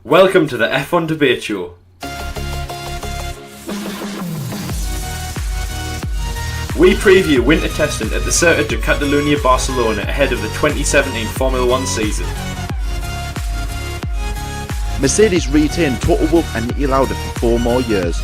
Welcome to the F1 Debate Show. We preview winter testing at the Circuit de Catalunya-Barcelona ahead of the 2017 Formula 1 season. Mercedes retained Toto Wolff and Niki Lauda for 4 more years.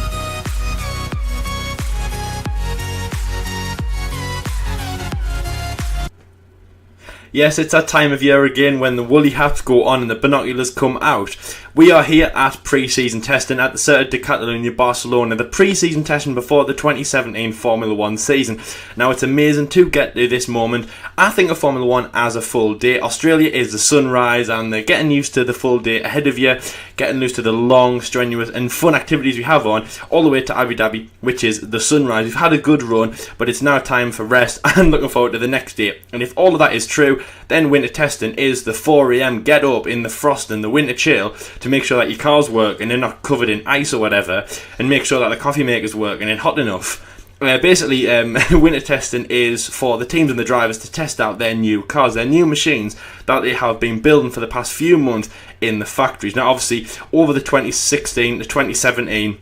Yes, it's that time of year again when the woolly hats go on and the binoculars come out. We are here at pre-season testing at the Circuit de Catalunya-Barcelona, the pre-season testing before the 2017 Formula 1 season. Now, it's amazing to get to this moment. I think of Formula 1 as a full day. Australia is the sunrise and they're getting used to the full day ahead of you, getting used to the long, strenuous and fun activities we have on, all the way to Abu Dhabi, which is the sunrise. We've had a good run, but it's now time for rest and looking forward to the next day. And if all of that is true, then winter testing is the 4 a.m. get up in the frost and the winter chill to make sure that your cars work and they're not covered in ice or whatever, and make sure that the coffee makers work and it's hot enough. Basically, winter testing is for the teams and the drivers to test out their new cars, their new machines that they have been building for the past few months in the factories. Now, obviously, over the 2016 to 2017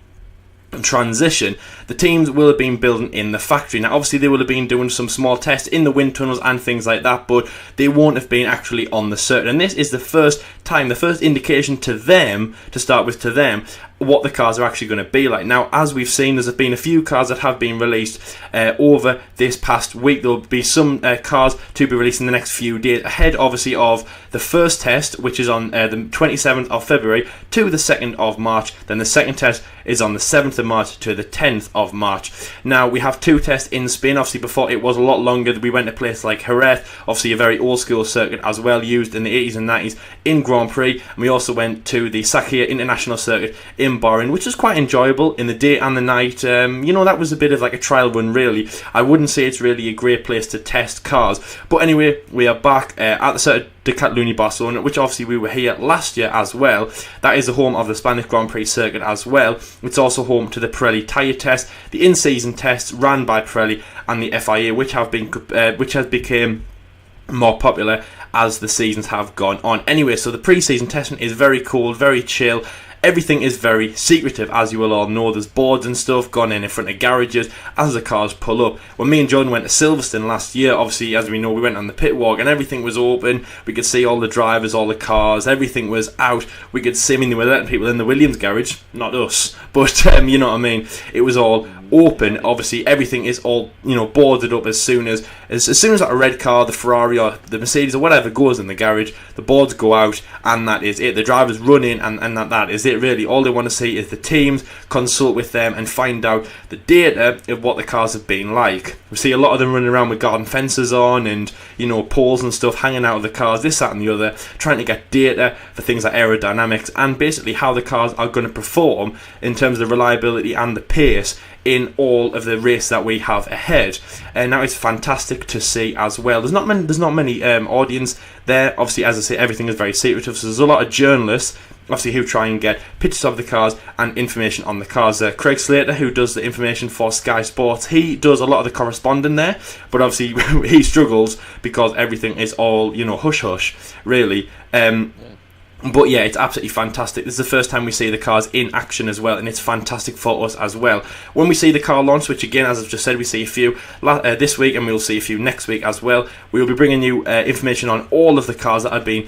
transition, the teams will have been building in the factory. Now, obviously, they will have been doing some small tests in the wind tunnels and things like that, but they won't have been actually on the circuit. And this is the first time, the first indication to them, to start with, to them, what the cars are actually going to be like. Now, as we've seen, there's been a few cars that have been released over this past week. There'll be some cars to be released in the next few days, ahead, obviously, of the first test, which is on the 27th of February to the 2nd of March. Then the second test is on the 7th of March to the 10th of March. Now, we have 2 tests in Spain. Obviously, before it was a lot longer. We went to places like Jerez, obviously a very old-school circuit as well, used in the 80s and 90s in Grand Prix. And we also went to the Sakhir International Circuit in Bahrain, which was quite enjoyable in the day and the night. That was a bit of like a trial run, really. I wouldn't say it's really a great place to test cars. But anyway, we are back at the Circuit de Catalunya-Barcelona, which obviously we were here last year as well. That is the home of the Spanish Grand Prix circuit as well. It's also home to the Pirelli tyre test, the in-season tests ran by Pirelli, and the FIA, which has become more popular as the seasons have gone on. Anyway, so the pre-season testing is very cool, very chill. Everything is very secretive, as you will all know. There's boards and stuff gone in front of garages as the cars pull up. When me and John went to Silverstone last year, obviously, as we know, we went on the pit walk and everything was open. We could see all the drivers, all the cars, everything was out. We could see, they were letting people in the Williams garage, not us, but you know what I mean. It was all open. Obviously, everything is all boarded up as soon as a red car, the Ferrari or the Mercedes or whatever goes in the garage, the boards go out, and that is it. The drivers run in, and that is it. Really, all they want to see is the teams, consult with them and find out the data of what the cars have been like. We see a lot of them running around with garden fences on and poles and stuff hanging out of the cars, this, that and the other, trying to get data for things like aerodynamics and basically how the cars are going to perform in terms of the reliability and the pace in all of the race that we have ahead. And now it's fantastic to see as well. There's not many audience there. Obviously, as I say, everything is very secretive, so there's a lot of journalists obviously who try and get pictures of the cars and information on the cars. Craig Slater, who does the information for Sky Sports, he does a lot of the corresponding there, but obviously he struggles because everything is all hush hush really. But yeah, it's absolutely fantastic. This is the first time we see the cars in action as well, and it's fantastic for us as well. When we see the car launch, which again, as I've just said, we see a few this week and we'll see a few next week as well. We'll be bringing you information on all of the cars that have been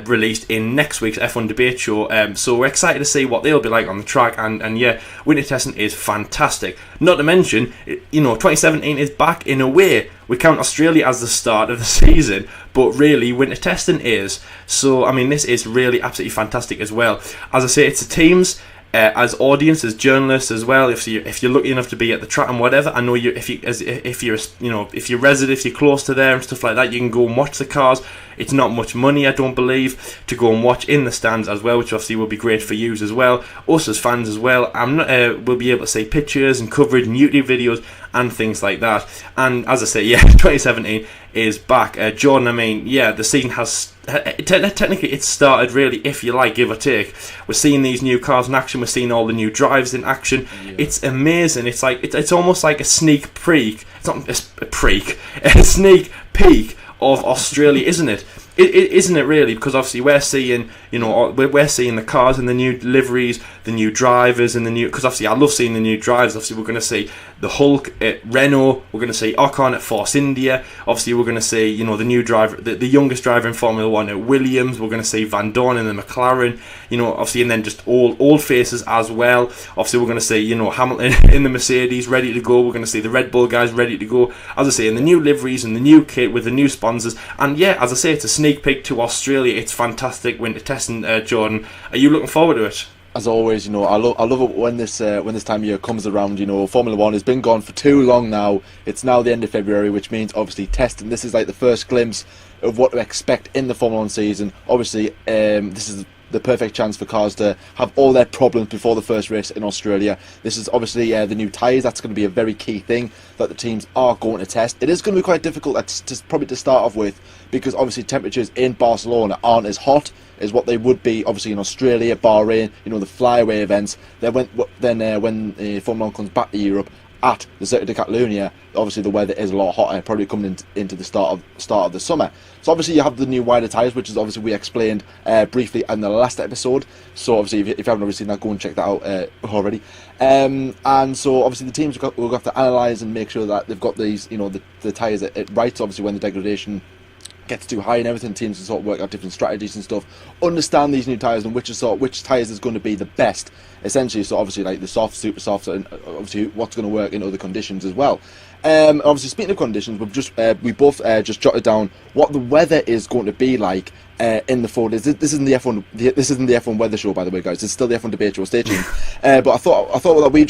released in next week's F1 Debate Show. So we're excited to see what they'll be like on the track, and yeah, winter testing is fantastic. Not to mention, 2017 is back in a way. We count Australia as the start of the season, but really winter testing is. So I mean, this is really absolutely fantastic as well. As I say, it's the teams. As audience, as journalists as well. If you're lucky enough to be at the track and whatever, I know if you're resident, if you're close to there and stuff like that, you can go and watch the cars. It's not much money, I don't believe, to go and watch in the stands as well, which obviously will be great for you as well, us as fans as well. We'll be able to see pictures and coverage and YouTube videos and things like that. And as I say, yeah, 2017 is back. Jordan, I mean, yeah, the season has technically it's started really, if you like, give or take. We're seeing these new cars in action. We're seeing all the new drives in action. Yeah. It's amazing. It's like it's almost like a sneak peek. It's not a sneak peek of Australia, isn't it? Isn't it really? Because obviously we're seeing You know, we're seeing the cars and the new liveries, the new drivers, and the new, because obviously I love seeing the new drivers. Obviously we're going to see the Hulk at Renault, we're going to see Ocon at Force India, obviously we're going to see, you know, the new driver, the youngest driver in Formula 1 at Williams, we're going to see Van Dorn in the McLaren, you know, obviously, and then just all old faces as well. Obviously we're going to see, you know, Hamilton in the Mercedes ready to go, we're going to see the Red Bull guys ready to go, as I say, in the new liveries and the new kit with the new sponsors. And yeah, as I say, it's a sneak peek to Australia. It's fantastic winter testing. Jordan, are you looking forward to it? As always, you know, I love it when this time of year comes around. You know, Formula 1 has been gone for too long now. It's now the end of February, which means obviously testing. This is like the first glimpse of what to expect in the Formula 1 season. Obviously, this is the perfect chance for cars to have all their problems before the first race in Australia. This is obviously the new tyres. That's going to be a very key thing that the teams are going to test. It is going to be quite difficult probably to start off with, because obviously temperatures in Barcelona aren't as hot as what they would be obviously in Australia, Bahrain, you know, the flyaway events. When Formula 1 comes back to Europe at the Circuit de Catalunya, obviously the weather is a lot hotter, probably coming into the start of the summer. So obviously you have the new wider tyres, which is obviously we explained briefly in the last episode. So obviously if you haven't already seen that, go and check that out already. And so obviously the teams will have to analyse and make sure that they've got these, you know, the tyres right. So obviously when the degradation gets too high and everything, teams can sort of work out different strategies and stuff, understand these new tyres and which tyres is going to be the best, essentially. So obviously like the soft, super soft, and obviously what's going to work in other conditions as well. Obviously speaking of conditions, we both just jotted down what the weather is going to be like in the 4 days. This isn't the F1 weather show, by the way, guys. It's still the F1 debate show. Stay tuned. But I thought that we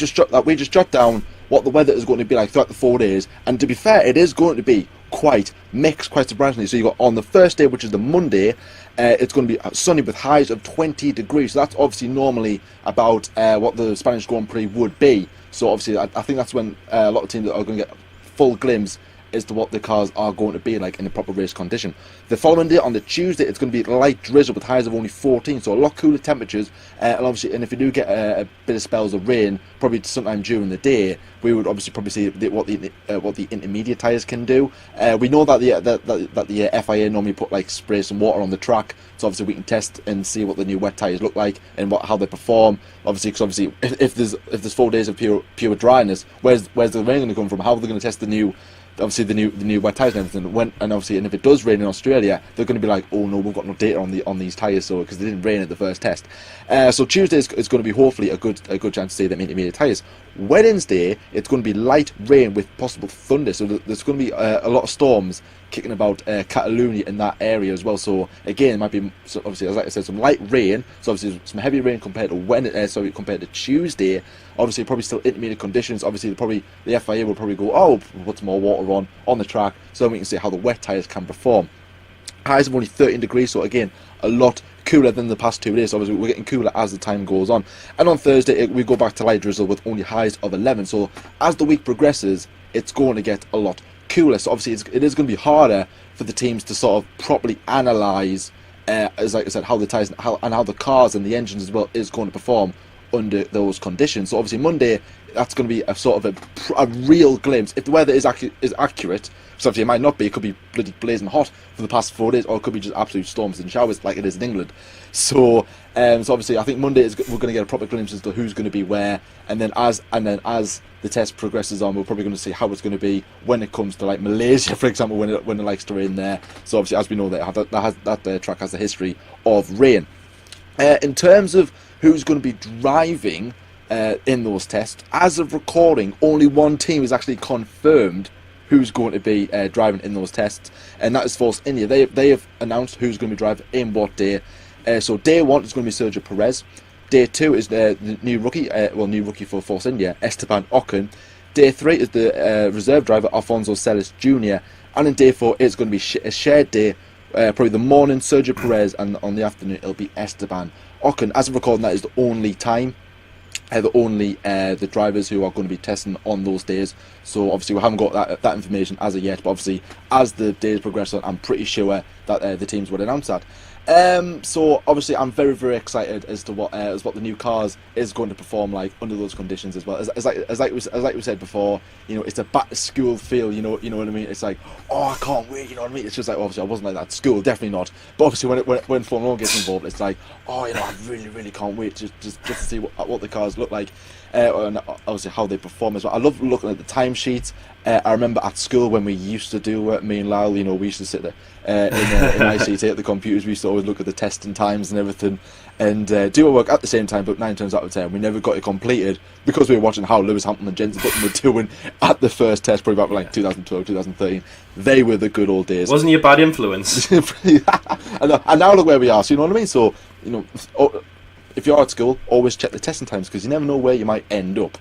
just jot down what the weather is going to be like throughout the 4 days. And to be fair, it is going to be quite mixed, quite surprisingly. So you got on the first day, which is the Monday, it's going to be sunny with highs of 20 degrees. So that's obviously normally about what the Spanish Grand Prix would be. So obviously I think that's when a lot of teams are going to get full glimpse as to what the cars are going to be like in a proper race condition. The following day, on the Tuesday, it's going to be light drizzle with highs of only 14, so a lot cooler temperatures. And obviously, and if you do get a bit of spells of rain, probably sometime during the day, we would obviously probably see what the intermediate tyres can do. We know that the FIA normally put like spray some water on the track, so obviously we can test and see what the new wet tyres look like and how they perform. Obviously, because if there's 4 days of pure dryness, where's the rain going to come from? How are they going to test the new wet tyres and everything? And if it does rain in Australia, they're going to be like, oh no, we've got no data on these tyres, so because they didn't rain at the first test. So Tuesday is going to be hopefully a good chance to see them intermediate tyres. Wednesday, it's going to be light rain with possible thunder, so there's going to be a lot of storms kicking about Catalunya in that area as well. So again, it might be obviously, as I said, some light rain. So obviously some heavy rain compared to Tuesday. Obviously probably still intermediate conditions. Obviously the FIA will probably go, oh, we'll put some more water on the track so we can see how the wet tyres can perform. Highs of only 13 degrees, so again a lot cooler than the past 2 days. So obviously we're getting cooler as the time goes on. And on Thursday we go back to light drizzle with only highs of 11. So as the week progresses, it's going to get a lot cooler. So obviously it is going to be harder for the teams to sort of properly analyse, as like I said, how the tyres and how the cars and the engines as well is going to perform under those conditions. So obviously Monday, that's going to be a sort of a real glimpse. If the weather is accurate, so obviously it might not be. It could be bloody blazing hot for the past 4 days, or it could be just absolute storms and showers like it is in England. So obviously I think Monday we're going to get a proper glimpse as to who's going to be where, and then as the test progresses on, we're probably going to see how it's going to be when it comes to like Malaysia, for example, when it likes to rain there. So obviously, as we know, that track has a history of rain. In terms of who's going to be driving in those tests, as of recording, only one team is actually confirmed who's going to be driving in those tests, and that is Force India. They have announced who's going to be driving in what day. So day 1 is going to be Sergio Perez. Day 2 is the new rookie for Force India, Esteban Ocon. Day 3 is the reserve driver, Alfonso Celis Jr. And in day 4, it's going to be a shared day. Probably the morning, Sergio Perez, and on the afternoon, it'll be Esteban Ocon. As of recording, that is the only time. The drivers who are going to be testing on those days. So obviously we haven't got that information as of yet, but obviously as the days progress on, I'm pretty sure that the teams would announce that. So obviously I'm very, very excited as to what the new cars is going to perform like under those conditions as well. As like we said before, you know, it's a back to school feel. You know what I mean. It's like, oh, I can't wait. You know what I mean. It's just like, obviously I wasn't like that at school, definitely not. But obviously when Formula 1 gets involved, it's like, oh, you know, I really, really can't wait just to see what the cars look like. And obviously how they perform as well. I love looking at the timesheets. I remember at school when we used to do me and Lyle, you know, we used to sit there in ICT at the computers. We used to always look at the testing times and everything, and do our work at the same time. But 9 times out of 10, we never got it completed because we were watching how Lewis Hamilton and Jenson Button were doing at the first test, probably back like 2012, 2013. They were the good old days. Wasn't he a bad influence? And now look where we are. So you know what I mean. So you know. If you're at school, always check the testing times because you never know where you might end up.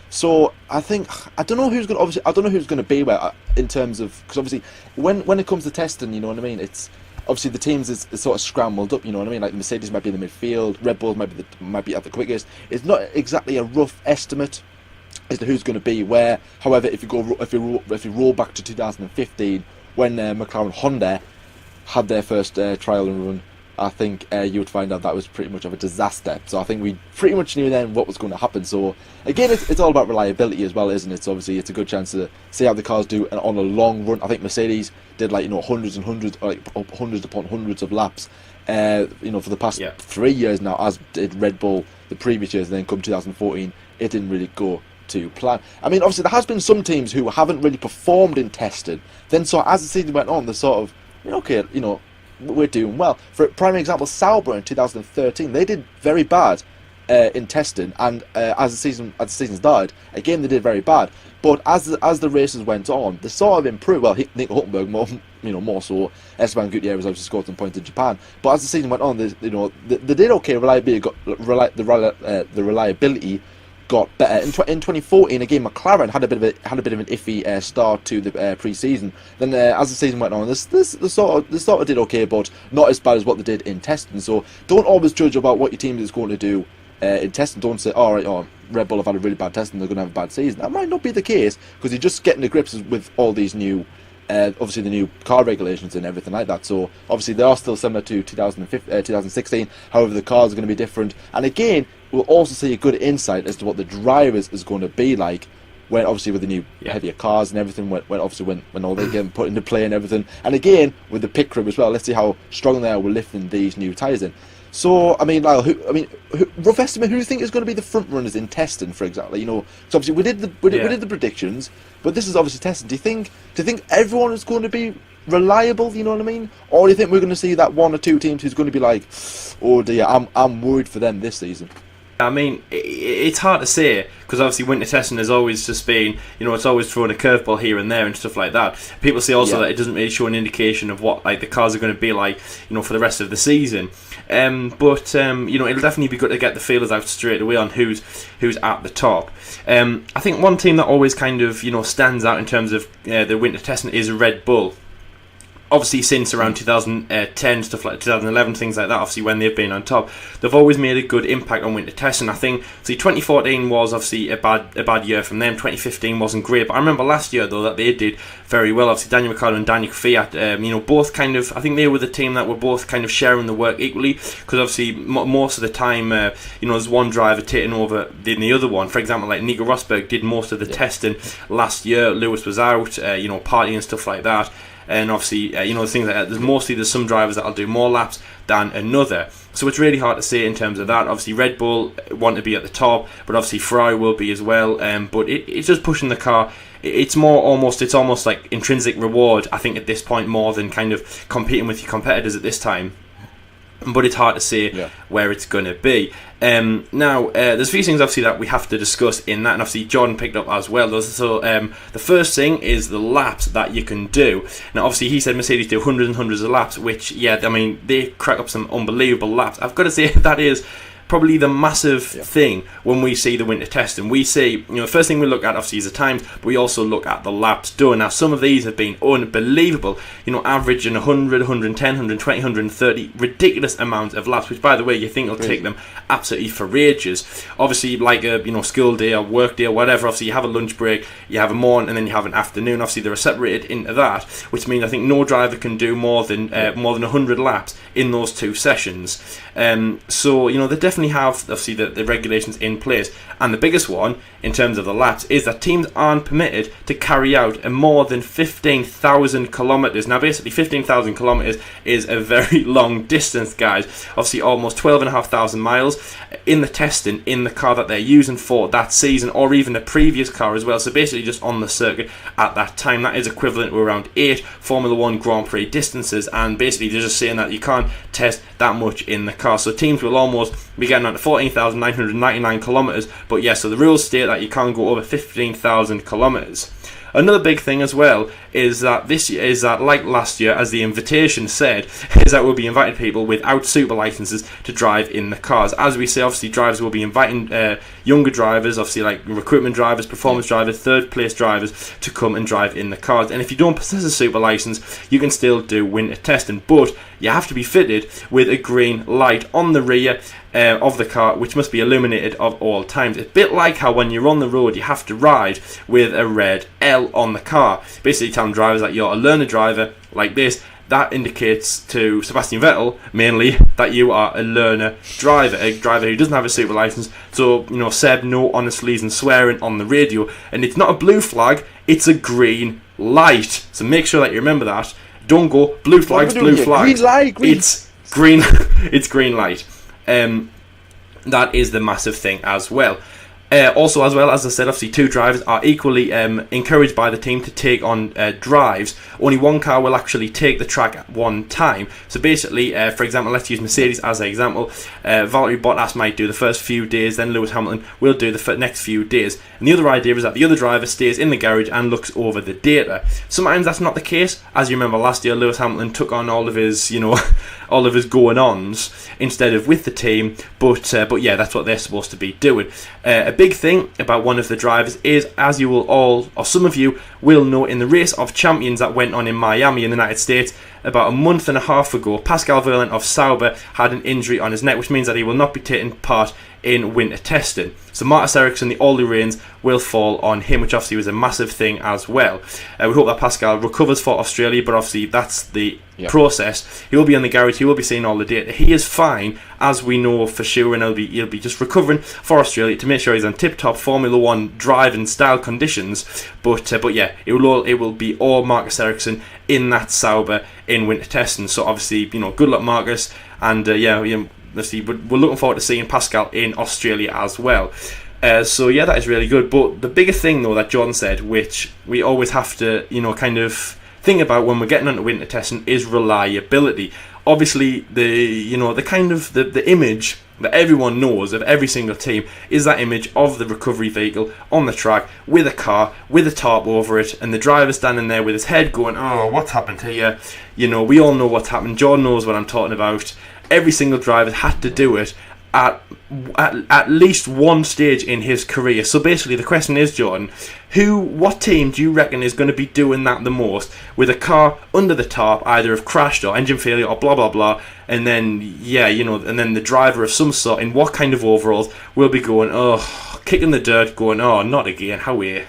So I don't know who's going to be where in terms of, because obviously when it comes to testing, you know what I mean. It's obviously the teams is sort of scrambled up. You know what I mean. Like Mercedes might be in the midfield, Red Bull might be at the quickest. It's not exactly a rough estimate as to who's going to be where. However, if you roll back to 2015 when McLaren Honda had their first trial and run, I think you would find out that was pretty much of a disaster. So I think we pretty much knew then what was going to happen. So again, it's all about reliability as well, isn't it? So obviously it's a good chance to see how the cars do on a long run. I think Mercedes did like, you know, hundreds and hundreds, like hundreds upon hundreds of laps, you know, for the past 3 years now, as did Red Bull the previous years. And then come 2014, it didn't really go to plan. I mean, obviously there has been some teams who haven't really performed in testing. Then so as the season went on, they're sort of, you know, okay, you know, we're doing well. For a prime example, Sauber in 2013, they did very bad in testing, and as the season started, again they did very bad. But as the races went on, they sort of improved. Well, Nico Hülkenberg more so. Esteban Gutierrez obviously scored some points in Japan. But as the season went on, they did okay. The reliability got better. In 2014, again, McLaren had a bit of an iffy start to the pre-season. Then, as the season went on, they sort of did okay, but not as bad as what they did in testing. So don't always judge about what your team is going to do in testing. Don't say, Red Bull have had a really bad testing, they're going to have a bad season. That might not be the case because you're just getting to grips with all these new. Obviously the new car regulations and everything like that, so obviously they are still similar to 2016, however the cars are going to be different, and again we'll also see a good insight as to what the drivers is going to be like when obviously with the new heavier cars and everything, when all they get put into play and everything, and again with the pit crew as well. Let's see how strong they are with lifting these new tyres in. So, I mean, Lyle, rough estimate, who do you think is going to be the front runners in testing, for example? You know, so obviously we did the predictions, but this is obviously testing. Do you think everyone is going to be reliable? You know what I mean? Or do you think we're going to see that one or two teams who's going to be like, oh dear, I'm worried for them this season? I mean, it's hard to say because obviously winter testing has always just been, you know, it's always throwing a curveball here and there and stuff like that. People say also that it doesn't really show an indication of what like the cars are going to be like, you know, for the rest of the season. But you know, it'll definitely be good to get the feelers out straight away on who's at the top. I think one team that always kind of, you know, stands out in terms of the winter testing is Red Bull. Obviously since around 2010, stuff like 2011, things like that, obviously when they've been on top, they've always made a good impact on winter testing. I think 2014 was obviously a bad year from them. 2015 wasn't great, but I remember last year though that they did very well. Obviously Daniel Ricciardo and Daniel Kvyat, you know, both kind of, I think they were the team that were both kind of sharing the work equally, because obviously most of the time, you know, there's one driver taking over than the other one. For example, like Nico Rosberg did most of the testing last year. Lewis was out, you know, partying and stuff like that. And obviously, you know, things like that. There's some drivers that'll do more laps than another. So it's really hard to say in terms of that. Obviously, Red Bull want to be at the top, but obviously Ferrari will be as well. But it's just pushing the car. It's almost like intrinsic reward, I think, at this point, more than kind of competing with your competitors at this time. But it's hard to say where it's going to be. Now, there's a few things obviously that we have to discuss in that, and obviously Jordan picked up as well. So the first thing is the laps that you can do. Now, obviously he said Mercedes do hundreds and hundreds of laps, which, I mean, they crack up some unbelievable laps. I've got to say that is probably the massive thing when we see the winter testing. We see, the first thing we look at obviously is the times, but we also look at the laps done. Now, some of these have been unbelievable, averaging 100, 110, 120, 130, ridiculous amounts of laps, which, by the way, you think will take them absolutely for ages. Obviously, like a school day or work day or whatever, obviously you have a lunch break, you have a morning, and then you have an afternoon. Obviously, they're separated into that, which means I think no driver can do more than 100 laps in those 2 sessions. So they definitely have obviously the regulations in place, and the biggest one in terms of the laps is that teams aren't permitted to carry out a more than 15,000 kilometres. Now, basically 15,000 kilometres is a very long distance, guys. Obviously almost 12,500 miles in the testing in the car that they're using for that season, or even the previous car as well. So basically just on the circuit at that time. That is equivalent to around 8 Formula 1 Grand Prix distances, and basically they're just saying that you can't test that much in the car. So teams will almost be getting on to 14,999 kilometres, but so the rules state that you can't go over 15,000 kilometres. Another big thing as well is that this year is that, like last year, as the invitation said, is that we'll be inviting people without super licenses to drive in the cars. As we say, obviously drivers will be inviting younger drivers, obviously like recruitment drivers, performance drivers, third place drivers, to come and drive in the cars. And if you don't possess a super license, you can still do winter testing, but you have to be fitted with a green light on the rear of the car, which must be illuminated at all times. It's a bit like how when you're on the road you have to ride with a red L on the car, basically telling drivers that you're a learner driver like this. That indicates to Sebastian Vettel mainly that you are a learner driver, a driver who doesn't have a super license. So Seb, no honestlies and swearing on the radio, and it's not a blue flag, it's a green light. So make sure that you remember that. Don't go blue flags, blue flags. Green light, green. It's green. It's green light. That is the massive thing as well. Also, as well, as I said, obviously 2 drivers are equally encouraged by the team to take on drives. Only 1 car will actually take the track at one time. So basically, for example, let's use Mercedes as an example. Valtteri Bottas might do the first few days, then Lewis Hamilton will do the next few days. And the other idea is that the other driver stays in the garage and looks over the data. Sometimes that's not the case. As you remember last year, Lewis Hamilton took on all of his, all of his going-ons instead of with the team. But yeah, that's what they're supposed to be doing. A big thing about one of the drivers is, as you will all, or some of you will know, in the race of champions that went on in Miami in the United States about a month and a half ago, Pascal Wehrlein of Sauber had an injury on his neck, which means that he will not be taking part in winter testing. So Marcus Ericsson, the Aldi reins will fall on him, which obviously was a massive thing as well. We hope that Pascal recovers for Australia, but obviously that's the process. He will be in the garage, he will be seeing all the data. He is fine, as we know for sure, and he'll be just recovering for Australia to make sure he's on tip-top Formula 1 driving style conditions. But yeah, it will be all Marcus Ericsson in that Sauber in winter testing. So obviously, good luck, Marcus, and obviously we're looking forward to seeing Pascal in Australia as well. So yeah, that is really good. But the bigger thing though that John said, which we always have to kind of think about when we're getting onto winter testing, is reliability. Obviously, the image that everyone knows of every single team is that image of the recovery vehicle on the track with a car with a tarp over it, and the driver standing there with his head going, "Oh, what's happened here?" We all know what's happened. John knows what I'm talking about. Every single driver had to do it at least one stage in his career. So basically the question is, Jordan, what team do you reckon is going to be doing that the most, with a car under the tarp either have crashed or engine failure or blah blah blah, and then and then the driver of some sort in what kind of overalls will be going, kicking the dirt, going, not again, how are you?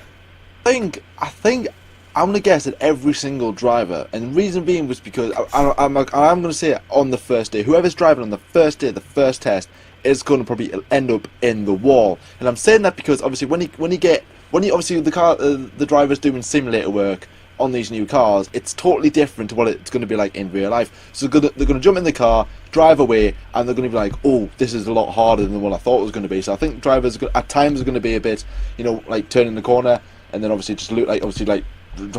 I think I'm going to guess that every single driver, and the reason being was because I'm going to say it on the first day, whoever's driving on the first day, the first test, is going to probably end up in the wall. And I'm saying that because obviously when the driver's doing simulator work on these new cars, it's totally different to what it's going to be like in real life. So they're going to jump in the car, drive away, and they're going to be like, "Oh, this is a lot harder than what I thought it was going to be." So I think drivers at times are going to be a bit, like turning the corner, and then obviously just look like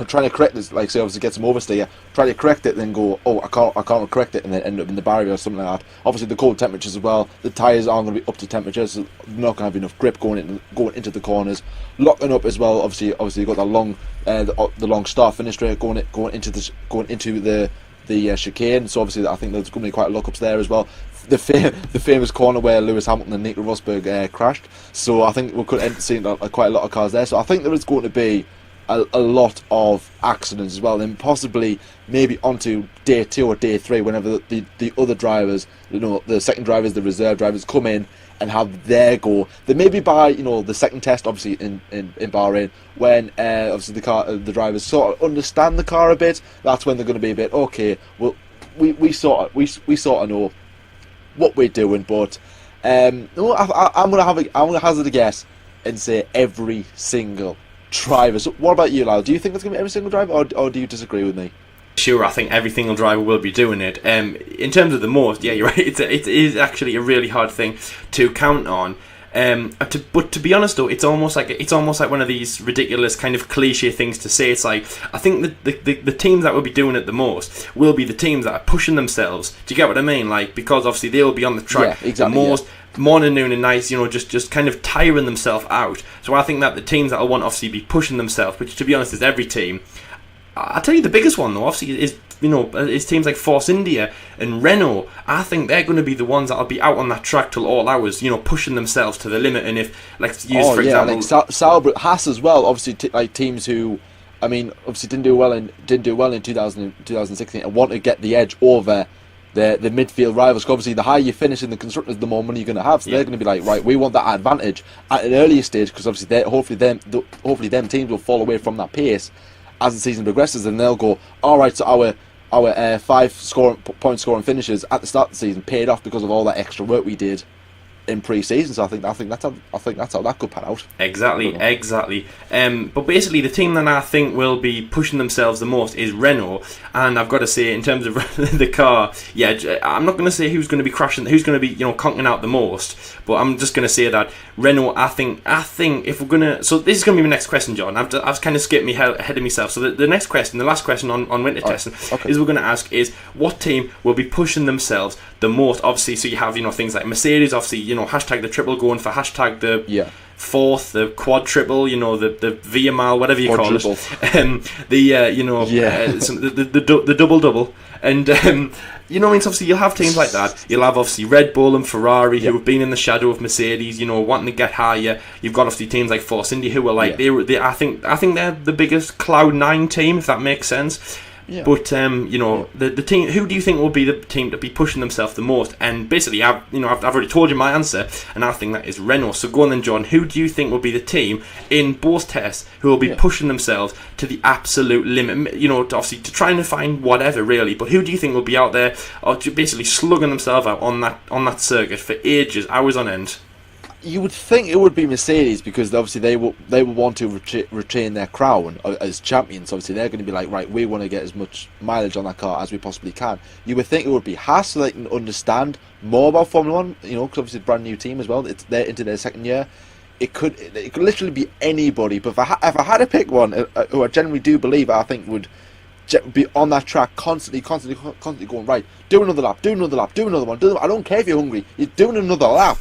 trying to correct this, like say obviously get some oversteer, try to correct it, then go, I can't correct it, and then end up in the barrier or something like that. Obviously the cold temperatures as well, the tyres aren't going to be up to temperature, so they're not going to have enough grip going into the corners, locking up as well. Obviously you've got the long start finish straight going into the the chicane. So obviously, I think there's going to be quite lockups there as well. The famous corner where Lewis Hamilton and Nico Rosberg crashed. So I think we could end up seeing quite a lot of cars there. So I think there is going to be a lot of accidents as well, and possibly maybe onto day 2 or day 3, whenever the other drivers, the second drivers, the reserve drivers come in and have their go. Then maybe by the second test, obviously in Bahrain, when obviously the drivers sort of understand the car a bit, that's when they're going to be a bit okay. Well, we sort of know what we're doing, but I'm gonna hazard a guess and say every single driver. So what about you, Lau? Do you think it's going to be every single driver, or do you disagree with me? Sure, I think every single driver will be doing it. In terms of the most, yeah, you're right. It is actually a really hard thing to count on. But to be honest, though, it's almost like one of these ridiculous kind of cliche things to say. It's like, I think the teams that will be doing it the most will be the teams that are pushing themselves. Do you get what I mean? Like, because obviously they'll be on the track the most. Yeah. Morning, noon and night, just kind of tiring themselves out. So I think that the teams that will want obviously be pushing themselves, which to be honest is every team. I'll tell you the biggest one though, obviously is teams like Force India and Renault. I think they're going to be the ones that'll be out on that track till all hours, pushing themselves to the limit. And if, let's use for example, like Sauber, Haas as well. Obviously, like teams who, obviously didn't do well in 2016 and want to get the edge over the midfield rivals. Obviously, the higher you finish in the constructors, the more money you're going to have. So they're going to be like, right, we want that advantage at an earlier stage, because obviously hopefully them teams will fall away from that pace as the season progresses, and they'll go, all right, so our 5 point scoring finishes at the start of the season paid off because of all that extra work we did in pre-season. So I think that's how that could pan out. Exactly. But basically, the team that I think will be pushing themselves the most is Renault, and I've got to say, in terms of the car, I'm not going to say who's going to be crashing, who's going to be conking out the most, but I'm just going to say that Renault. I think if we're going to, so this is going to be my next question, John. I've kind of skipped me ahead of myself. So the next question, the last question on winter testing, is we're going to ask is what team will be pushing themselves the most. Obviously, so you have things like Mercedes, obviously hashtag the triple going for hashtag the fourth, the quad triple, the VML, whatever you call it, the double double, and obviously you'll have teams like that. You'll have obviously Red Bull and Ferrari who have been in the shadow of Mercedes, wanting to get higher. You've got obviously teams like Force India who are like I think they're the biggest Cloud9 team, if that makes sense. Yeah. But the team. Who do you think will be the team to be pushing themselves the most? And basically, I've already told you my answer, and I think that is Renault. So go on then, John. Who do you think will be the team in both tests who will be pushing themselves to the absolute limit? Obviously to try and find whatever really. But who do you think will be out there, or basically slugging themselves out on that circuit for ages, hours on end? You would think it would be Mercedes, because obviously they will want to retain their crown as champions. Obviously they're going to be like, right, we want to get as much mileage on that car as we possibly can. You would think it would be Haas, so they can understand more about Formula One, because obviously it's a brand new team as well. They're into their second year. It could literally be anybody. But if I had to pick one who I generally do believe I think would be on that track constantly going, right, do another lap, do another one. I don't care if you're hungry, you're doing another lap.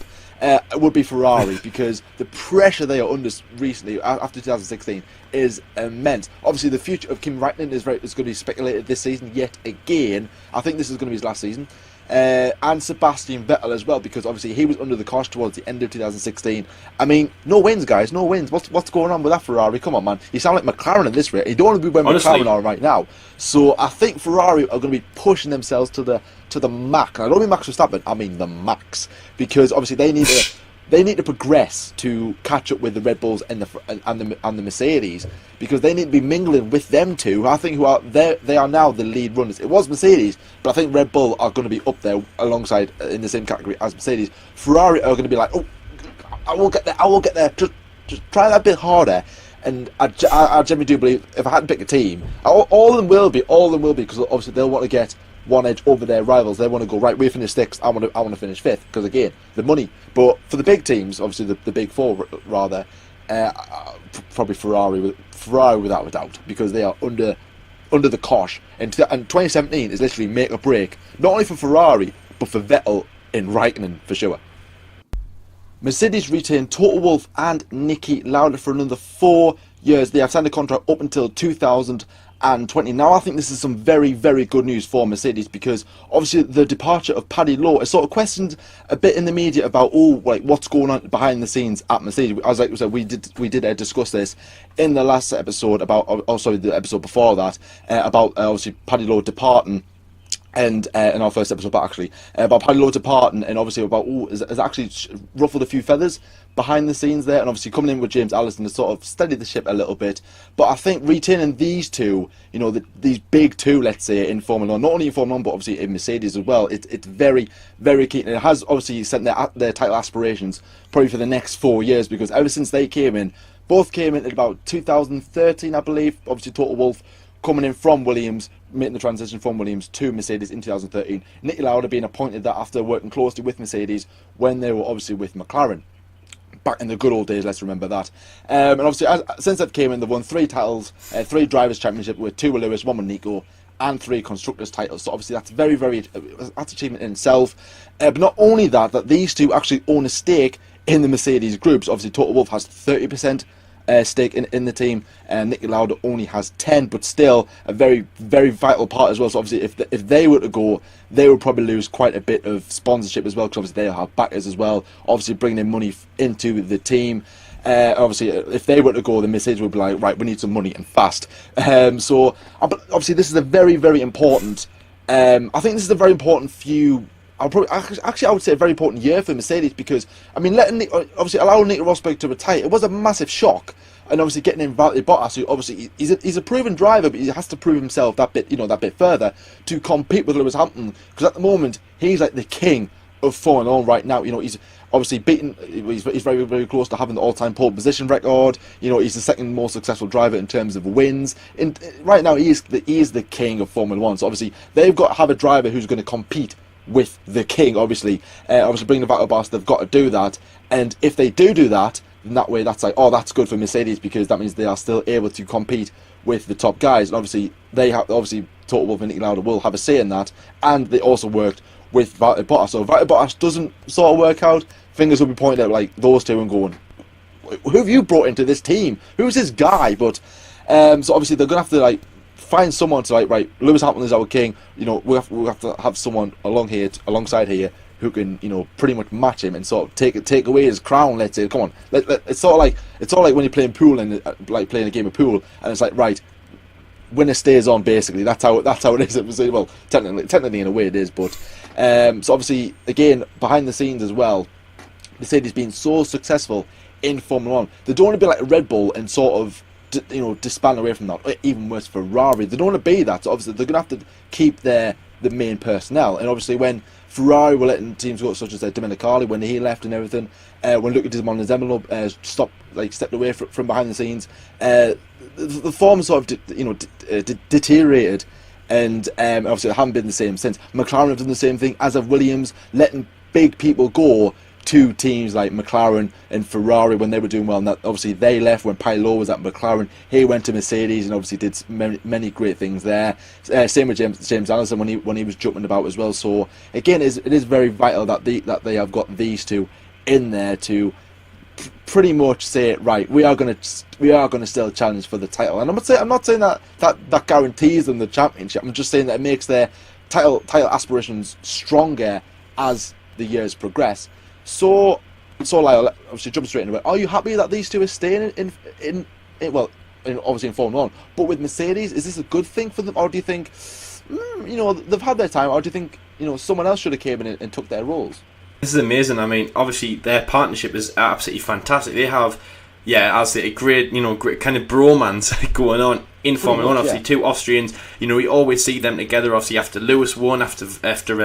Would be Ferrari, because the pressure they are under recently after 2016 is immense. Obviously, the future of Kimi Räikkönen is going to be speculated this season yet again. I think this is going to be his last season. And Sebastian Vettel as well, because obviously he was under the cosh towards the end of 2016. No wins, guys, no wins. What's going on with that Ferrari? Come on, man. You sound like McLaren at this rate. You don't want to be where McLaren are right now. So I think Ferrari are going to be pushing themselves to the max. And I don't mean Max Verstappen, I mean the max, because obviously they need to progress to catch up with the Red Bulls and the Mercedes, because they need to be mingling with them two. I think they are now the lead runners. It was Mercedes, but I think Red Bull are going to be up there alongside in the same category as Mercedes. Ferrari are going to be like, I will get there. Just try that bit harder. And I generally do believe, if I had to pick a team, all of them will be, because obviously they'll want to get one edge over their rivals. They want to go, right, we finished 6th, I want to finish 5th, because again, the money. But for the big teams, obviously the big four rather, probably Ferrari without a doubt, because they are under the cosh. And 2017 is literally make or break, not only for Ferrari, but for Vettel and Raikkonen for sure. Mercedes retain Toto Wolff and Niki Lauda for another 4 years. They have signed a contract up until 2020. and 20. Now, I think this is some very, very good news for Mercedes, because obviously the departure of Paddy Lowe is sort of questioned a bit in the media about what's going on behind the scenes at Mercedes. As I said, we did discuss this in the last episode about, the episode before that, about obviously Paddy Lowe departing. And in our first episode, about Paddy Lowe departing, and obviously about has actually ruffled a few feathers behind the scenes there, and obviously coming in with James Allison to sort of steady the ship a little bit. But I think retaining these two, these big two, let's say, in Formula 1, not only in Formula 1 but obviously in Mercedes as well, it's very, very key. And it has obviously sent their title aspirations probably for the next 4 years, because ever since they came in, both came in at about 2013, I believe. Obviously, Toto Wolff coming in from Williams, making the transition from Williams to Mercedes in 2013. Niki Lauda being appointed that after working closely with Mercedes when they were obviously with McLaren. Back in the good old days, let's remember that. And obviously, since they've came in, they've won 3 titles, 3 Drivers' Championship with 2 with Lewis, 1 with Nico, and 3 Constructors' titles. So obviously, that's very, very, that's achievement in itself. But not only that these two actually own a stake in the Mercedes groups. Obviously, Toto Wolff has 30%. Stake in the team, and Niki Lauda only has 10, but still a very, very vital part as well. So obviously, if they were to go, they would probably lose quite a bit of sponsorship as well, because obviously they have backers as well, obviously bringing in money into the team. Obviously, if they were to go, the Mercedes would be like, right, we need some money and fast. So obviously, this is a very, very important. I think this is a very important few. I would say a very important year for Mercedes, because obviously allowing Nico Rosberg to retire, it was a massive shock, and obviously getting in Valtteri Bottas, who obviously he's a proven driver, but he has to prove himself that bit further to compete with Lewis Hamilton, because at the moment he's like the king of Formula 1 right now. He's obviously beaten. He's very, very close to having the all-time pole position record. He's the second most successful driver in terms of wins. Right now he is the king of Formula 1. So obviously they've got to have a driver who's going to compete with the king, obviously bringing the Valtteri Bottas, they've got to do that. And if they do that, then that way that's like, that's good for Mercedes, because that means they are still able to compete with the top guys. And obviously Toto Wolff and Niki Lauda will have a say in that, and they also worked with Valtteri Bottas. So if Valtteri Bottas doesn't sort of work out, fingers will be pointed at like those two and going, who have you brought into this team? Who's this guy? But so obviously they're gonna have to find someone to right, Lewis Hamilton is our king. We have to have someone alongside here who can pretty much match him and sort of take away his crown. Let's say, come on. It's sort of like when you're playing pool and playing a game of pool, and it's like, right, winner stays on. Basically, that's how it is. Well, technically in a way it is, but so obviously again behind the scenes as well, Mercedes being so successful in Formula 1, they don't want to be like a Red Bull and sort of disband away from that, or even worse, Ferrari. They don't want to be that, so obviously they're going to have to keep the main personnel. And obviously when Ferrari were letting teams go, such as Domenicali, when he left and everything, when Luca Di Montezemolo stepped away from behind the scenes, the form sort of deteriorated, and obviously it hasn't been the same since. McLaren have done the same thing, as have Williams, letting big people go to teams like McLaren and Ferrari when they were doing well, and that obviously they left when Paddy Lowe was at McLaren. He went to Mercedes and obviously did many great things there. Same with James Allison when he was jumping about as well. So again, it is very vital that they have got these two in there to pretty much say, right, we are going to still challenge for the title. And I'm not saying that guarantees them the championship. I'm just saying that it makes their title aspirations stronger as the years progress. So like, obviously jumping straight into it, are you happy that these two are staying in obviously in Formula 1, but with Mercedes, is this a good thing for them, or do you think they've had their time, or do you think someone else should have came in and took their roles? This is amazing. I mean, obviously their partnership is absolutely fantastic. They have, I'll say, a great kind of bromance going on in Formula 1. Obviously, two Austrians, we always see them together. Obviously, after Lewis won, after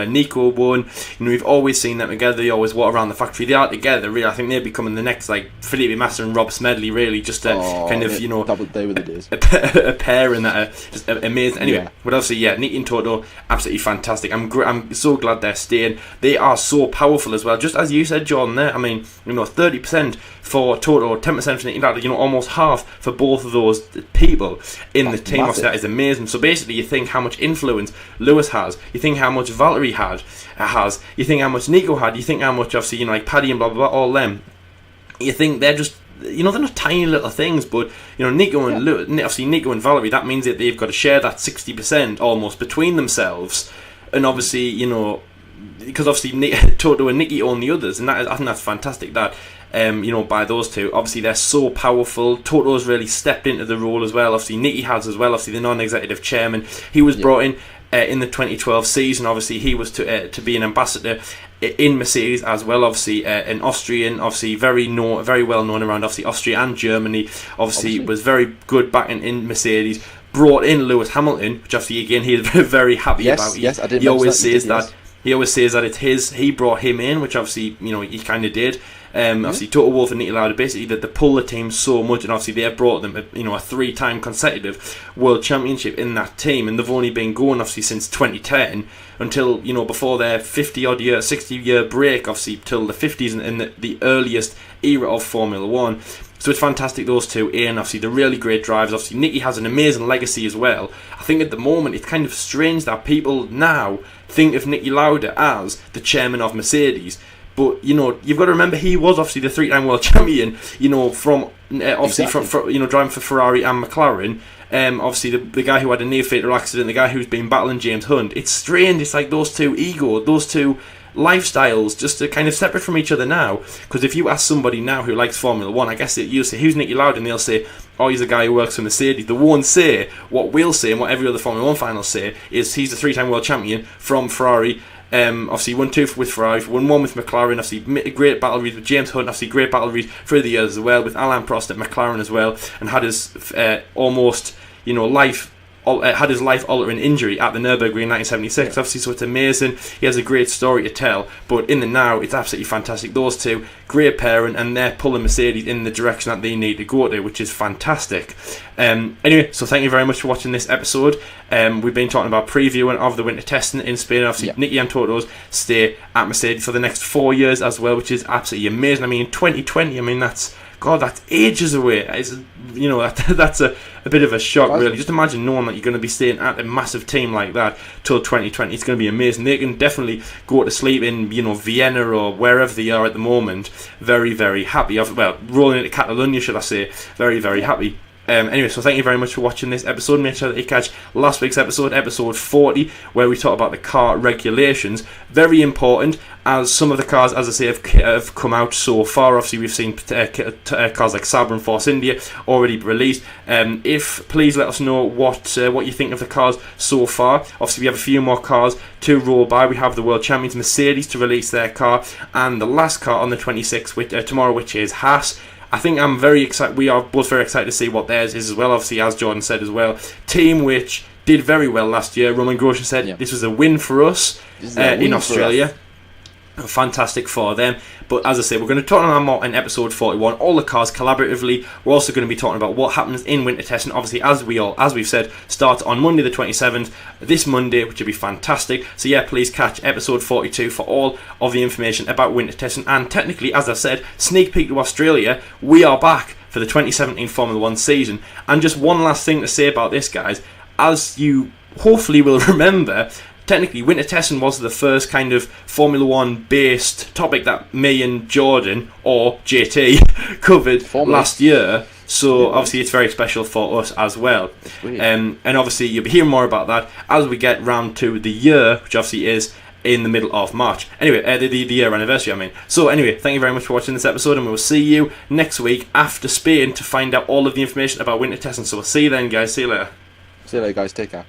Nico won, we've always seen them together. They always walk around the factory. They are together, really. I think they're becoming the next, like, Felipe Massa and Rob Smedley, really, just a they were the days. a pair and that are just amazing. Anyway, but obviously, Niki and Toto, absolutely fantastic. I'm so glad they're staying. They are so powerful as well. Just as you said, Jordan, there, I mean, 30% for Toto, 10% for Niki, almost half for both of those people in the team. Obviously, that is amazing. So basically, you think how much influence Lewis has, you think how much Valtteri has, you think how much Nico had, you think how much, obviously, like Paddy and blah blah blah, all them. You think they're they're not tiny little things, but Nico and obviously Nico and Valerie, that means that they've got to share that 60% almost between themselves, and obviously because obviously Toto and Nikki own the others, and I think that's fantastic that by those two. Obviously they're so powerful. Toto's really stepped into the role as well. Obviously Nikki has as well. Obviously the non-executive chairman, he was brought in the 2012 season. Obviously he was to be an ambassador in Mercedes as well. Obviously an Austrian, obviously very well known around obviously Austria and Germany. Obviously was very good back in Mercedes. Brought in Lewis Hamilton, which obviously again he is very happy about. Yes, I did. He always says that. He always says that it's his. He brought him in, which obviously he kind of did. Obviously Toto Wolff and Niki Lauda basically that they pull the team so much, and obviously they have brought them a 3-time consecutive world championship in that team, and they've only been going obviously since 2010 until before their 60-year break, obviously till the 50s and the earliest era of Formula One. So it's fantastic, those two, and obviously they're really great drivers. Obviously Nicky has an amazing legacy as well. I think at the moment it's kind of strange that people now think of Niki Lauda as the chairman of Mercedes. But you've got to remember he was obviously the 3-time world champion. From obviously from driving for Ferrari and McLaren. Obviously the guy who had a near fatal accident, the guy who's been battling James Hunt. It's strange. It's like those two those two lifestyles just are kind of separate from each other now. Because if you ask somebody now who likes Formula One, I guess you'll say, who's Niki Lauda? And they'll say, oh, he's a guy who works for Mercedes. They won't say what we'll say and what every other Formula One fan will say is he's the 3-time world champion from Ferrari. Obviously won 2 with Ferrari, won 1 with McLaren. Obviously great battleries with James Hunt. Obviously great battleries through the years as well with Alain Prost at McLaren as well, and had his almost had his life-altering injury at the Nürburgring in 1976. Obviously, so it's amazing. He has a great story to tell. But in the now, it's absolutely fantastic. Those two, great pairing, and they're pulling Mercedes in the direction that they need to go to, which is fantastic. Anyway, so thank you very much for watching this episode. We've been talking about previewing of the winter testing in Spain. Obviously, Nicky and Toto's stay at Mercedes for the next 4 years as well, which is absolutely amazing. I mean, 2020, that's ages away. That's a bit of a shock, really. Just imagine knowing that you're going to be staying at a massive team like that till 2020. It's going to be amazing. They can definitely go to sleep in, Vienna or wherever they are at the moment. Very, very happy. Well, rolling into Catalunya, should I say. Very, very happy. Anyway, so thank you very much for watching this episode. Make sure that you catch last week's episode 40, where we talk about the car regulations. Very important, as some of the cars, as I say, have come out so far. Obviously, we've seen cars like Sauber and Force India already released. Please let us know what you think of the cars so far. Obviously, we have a few more cars to roll by. We have the world champions Mercedes to release their car, and the last car on the 26th tomorrow, which is Haas. I think I'm very excited. We are both very excited to see what theirs is as well. Obviously, as Jordan said as well, team which did very well last year. Roman Grosjean said this was a win for us in Australia. Fantastic for them. But as I say, we're going to talk about more in episode 41. All the cars collaboratively. We're also going to be talking about what happens in winter testing. Obviously, as we've said, starts on Monday the 27th. This Monday, which will be fantastic. So yeah, please catch episode 42 for all of the information about winter testing. And technically, as I said, sneak peek to Australia. We are back for the 2017 Formula One season. And just one last thing to say about this, guys. As you hopefully will remember, technically, winter testing was the first kind of Formula One based topic that me and Jordan, or JT, covered last year. So obviously it's very special for us as well. And obviously you'll be hearing more about that as we get round to the year, which obviously is in the middle of March. Anyway, the year anniversary, So anyway, thank you very much for watching this episode, and we will see you next week after Spain to find out all of the information about winter testing. So we'll see you then, guys. See you later. See you later, guys. Take care.